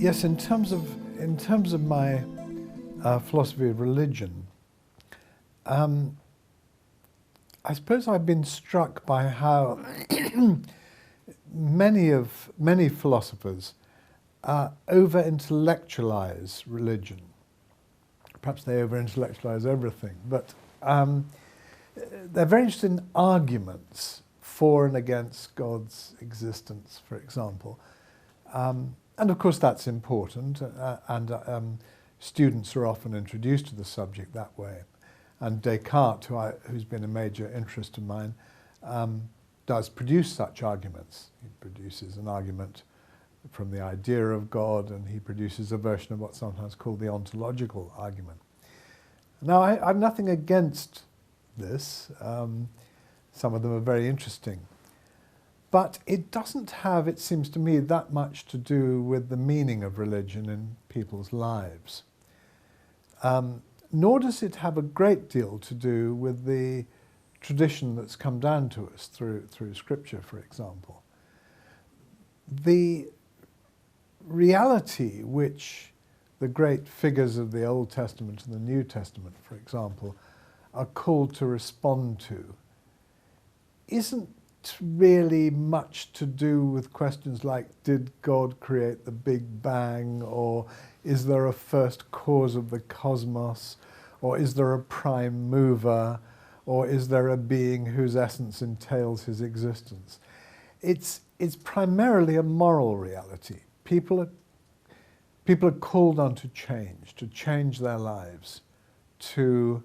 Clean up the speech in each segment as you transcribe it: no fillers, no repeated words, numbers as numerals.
Yes, in terms of my philosophy of religion, I suppose I've been struck by how many philosophers over-intellectualize religion. Perhaps they over-intellectualize everything, but they're very interested in arguments for and against God's existence, for example. And of course that's important, and students are often introduced to the subject that way. And Descartes, who's been a major interest of mine, does produce such arguments. He produces an argument from the idea of God, and he produces a version of what's sometimes called the ontological argument. Now, I've nothing against this. Some of them are very interesting. But it doesn't have, it seems to me, that much to do with the meaning of religion in people's lives. Nor does it have a great deal to do with the tradition that's come down to us through Scripture, for example. The reality which the great figures of the Old Testament and the New Testament, for example, are called to respond to isn't really much to do with questions like, did God create the Big Bang, or is there a first cause of the cosmos, or is there a prime mover, or is there a being whose essence entails his existence? It's primarily a moral reality. People are called on to change their lives, to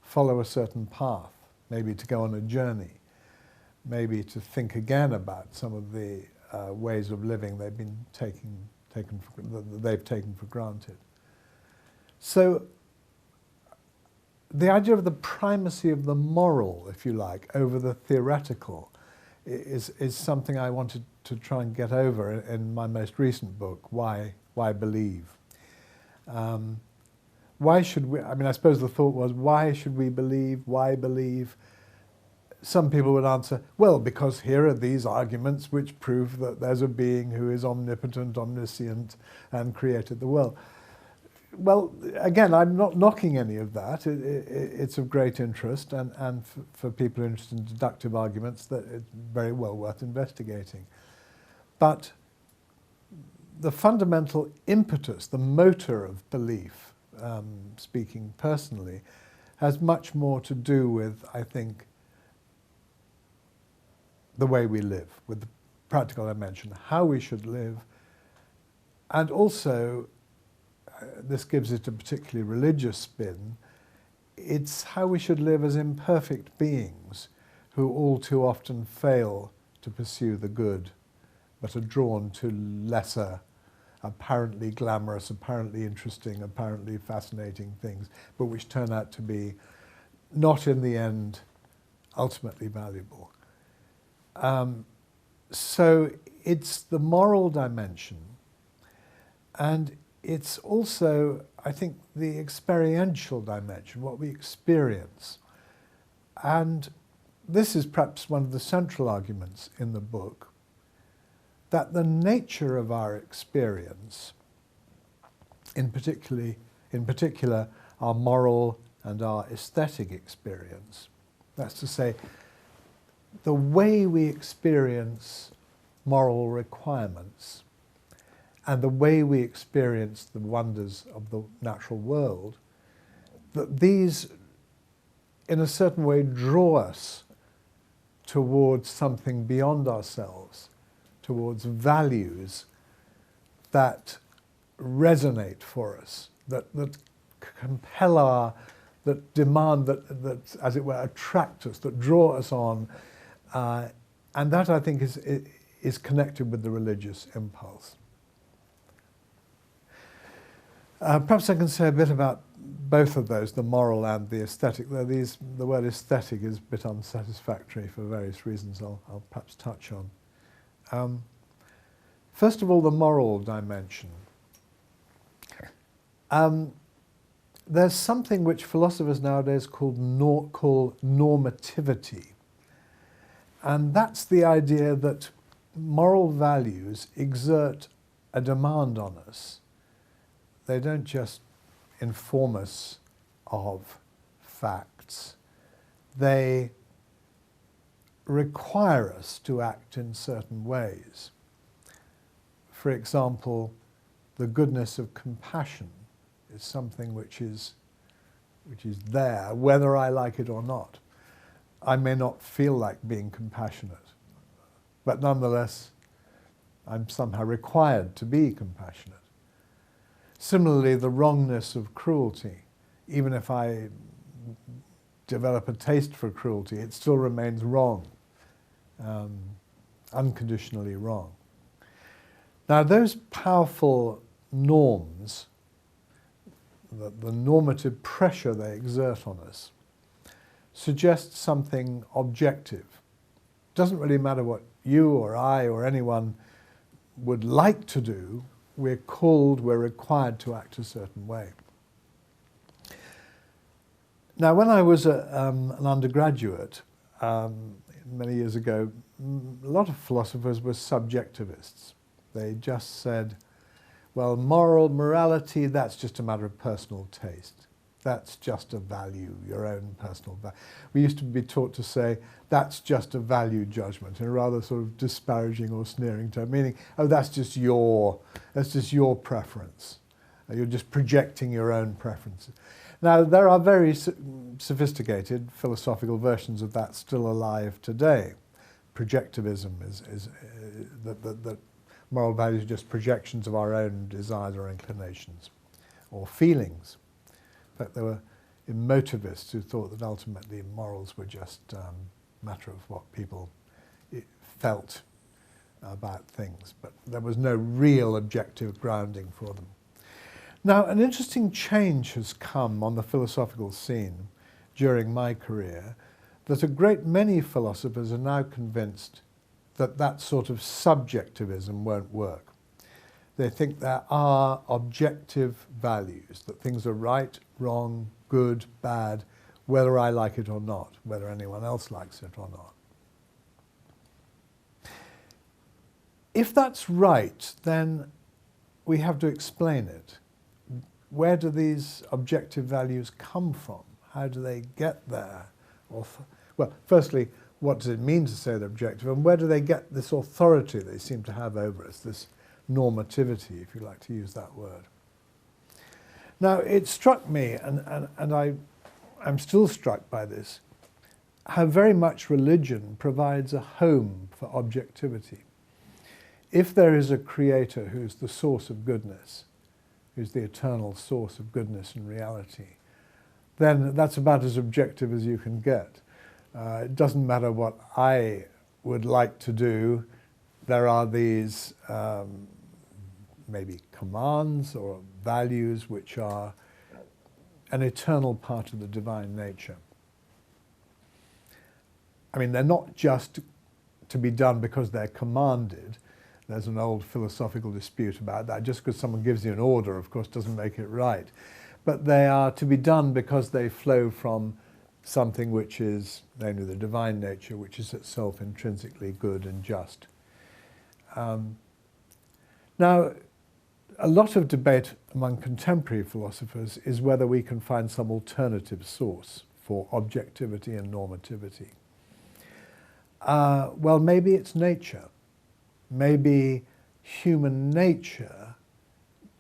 follow a certain path, maybe to go on a journey, maybe to think again about some of the ways of living they've been taken for granted. So the idea of the primacy of the moral, if you like, over the theoretical is something I wanted to try and get over in my most recent book, Why Believe? Why should we, I suppose the thought was, why should we believe? Why believe? Some people would answer, well, because here are these arguments which prove that there's a being who is omnipotent, omniscient, and created the world. Well, again, I'm not knocking any of that. It's of great interest, and for people interested in deductive arguments, that it's very well worth investigating. But the fundamental impetus, the motor of belief, speaking personally, has much more to do with, I think, the way we live, with the practical dimension, how we should live, and also, this gives it a particularly religious spin, it's how we should live as imperfect beings who all too often fail to pursue the good, but are drawn to lesser, apparently glamorous, apparently interesting, apparently fascinating things, but which turn out to be not in the end ultimately valuable. So it's the moral dimension, and it's also, I think, the experiential dimension, what we experience. And this is perhaps one of the central arguments in the book, that the nature of our experience, in particular our moral and our aesthetic experience, that's to say, the way we experience moral requirements and the way we experience the wonders of the natural world, that these, in a certain way, draw us towards something beyond ourselves, towards values that resonate for us, that compel that demand, that, as it were, attract us, that draw us on. And that, I think, is connected with the religious impulse. Perhaps I can say a bit about both of those, the moral and the aesthetic. The word aesthetic is a bit unsatisfactory for various reasons I'll perhaps touch on. First of all, the moral dimension. There's something which philosophers nowadays call normativity. And that's the idea that moral values exert a demand on us. They don't just inform us of facts. They require us to act in certain ways. For example, the goodness of compassion is something which is there, whether I like it or not. I may not feel like being compassionate, but nonetheless, I'm somehow required to be compassionate. Similarly, the wrongness of cruelty, even if I develop a taste for cruelty, it still remains wrong, unconditionally wrong. Now, those powerful norms, the normative pressure they exert on us, suggest something objective. It doesn't really matter what you or I or anyone would like to do. We're required to act a certain way. Now, when I was an undergraduate many years ago, a lot of philosophers were subjectivists. They just said, well, morality, that's just a matter of personal taste. That's just a value, your own personal value. We used to be taught to say, that's just a value judgment, in a rather sort of disparaging or sneering term, meaning, oh, that's just your preference. You're just projecting your own preferences. Now, there are very sophisticated philosophical versions of that still alive today. Projectivism is that moral values are just projections of our own desires or inclinations or feelings. In fact, there were emotivists who thought that ultimately morals were just a matter of what people felt about things, but there was no real objective grounding for them. Now, an interesting change has come on the philosophical scene during my career, that a great many philosophers are now convinced that that sort of subjectivism won't work. They think there are objective values, that things are right, wrong, good, bad, whether I like it or not, whether anyone else likes it or not. If that's right, then we have to explain it. Where do these objective values come from? How do they get there? Well, firstly, what does it mean to say they're objective, and where do they get this authority they seem to have over us, this normativity, if you like to use that word? Now, it struck me, and I'm still struck by this, how very much religion provides a home for objectivity. If there is a creator who's the source of goodness, who's the eternal source of goodness and reality, then that's about as objective as you can get. It doesn't matter what I would like to do. There are these maybe commands or values which are an eternal part of the divine nature. I mean, they're not just to be done because they're commanded. There's an old philosophical dispute about that. Just because someone gives you an order, of course, doesn't make it right. But they are to be done because they flow from something which is, namely the divine nature, which is itself intrinsically good and just. Now, a lot of debate among contemporary philosophers is whether we can find some alternative source for objectivity and normativity. Well, maybe it's nature. Maybe human nature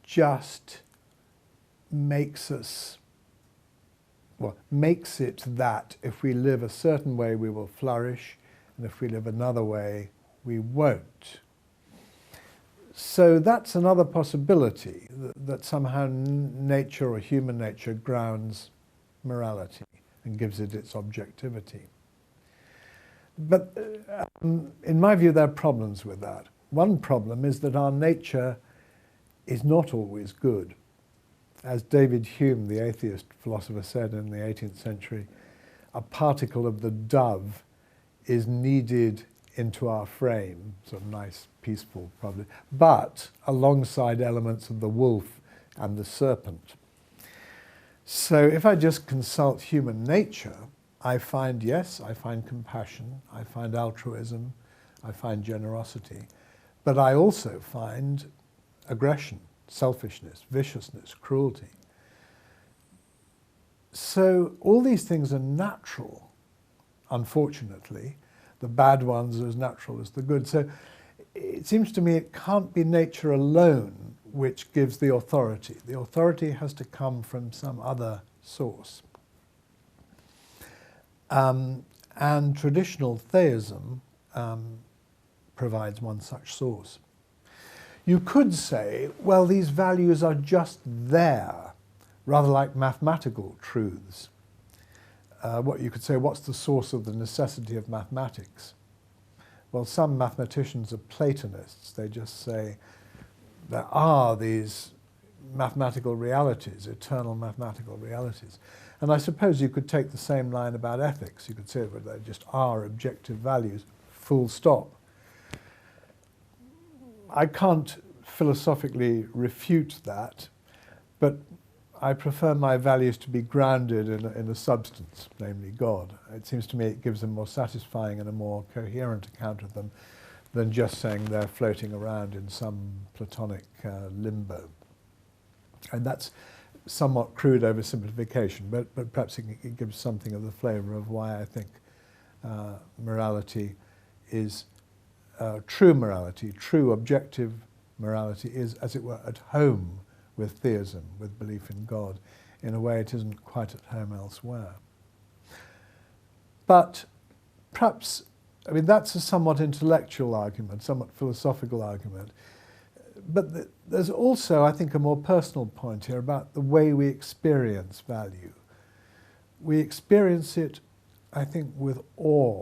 just makes it that if we live a certain way we will flourish, and if we live another way we won't. So that's another possibility, that somehow nature or human nature grounds morality and gives it its objectivity. But in my view, there are problems with that. One problem is that our nature is not always good. As David Hume, the atheist philosopher, said in the 18th century, a particle of the dove is kneaded into our frame, sort of nice, peaceful, probably, but alongside elements of the wolf and the serpent. So if I just consult human nature, I find compassion, I find altruism, I find generosity, but I also find aggression, selfishness, viciousness, cruelty. So all these things are natural, unfortunately. The bad ones are as natural as the good. So it seems to me it can't be nature alone which gives the authority. The authority has to come from some other source. And traditional theism provides one such source. You could say, well, these values are just there, rather like mathematical truths. What you could say, what's the source of the necessity of mathematics? Well, some mathematicians are Platonists. They just say there are these mathematical realities, eternal mathematical realities. And I suppose you could take the same line about ethics. You could say that there just are objective values, full stop. I can't philosophically refute that, but I prefer my values to be grounded in a substance, namely God. It seems to me it gives a more satisfying and a more coherent account of them than just saying they're floating around in some Platonic limbo. And that's somewhat crude oversimplification, but perhaps it gives something of the flavour of why I think morality is true objective morality is, as it were, at home with theism, with belief in God, in a way it isn't quite at home elsewhere. But perhaps, I mean, that's a somewhat intellectual argument, somewhat philosophical argument. But there's also, I think, a more personal point here about the way we experience value. We experience it, I think, with awe.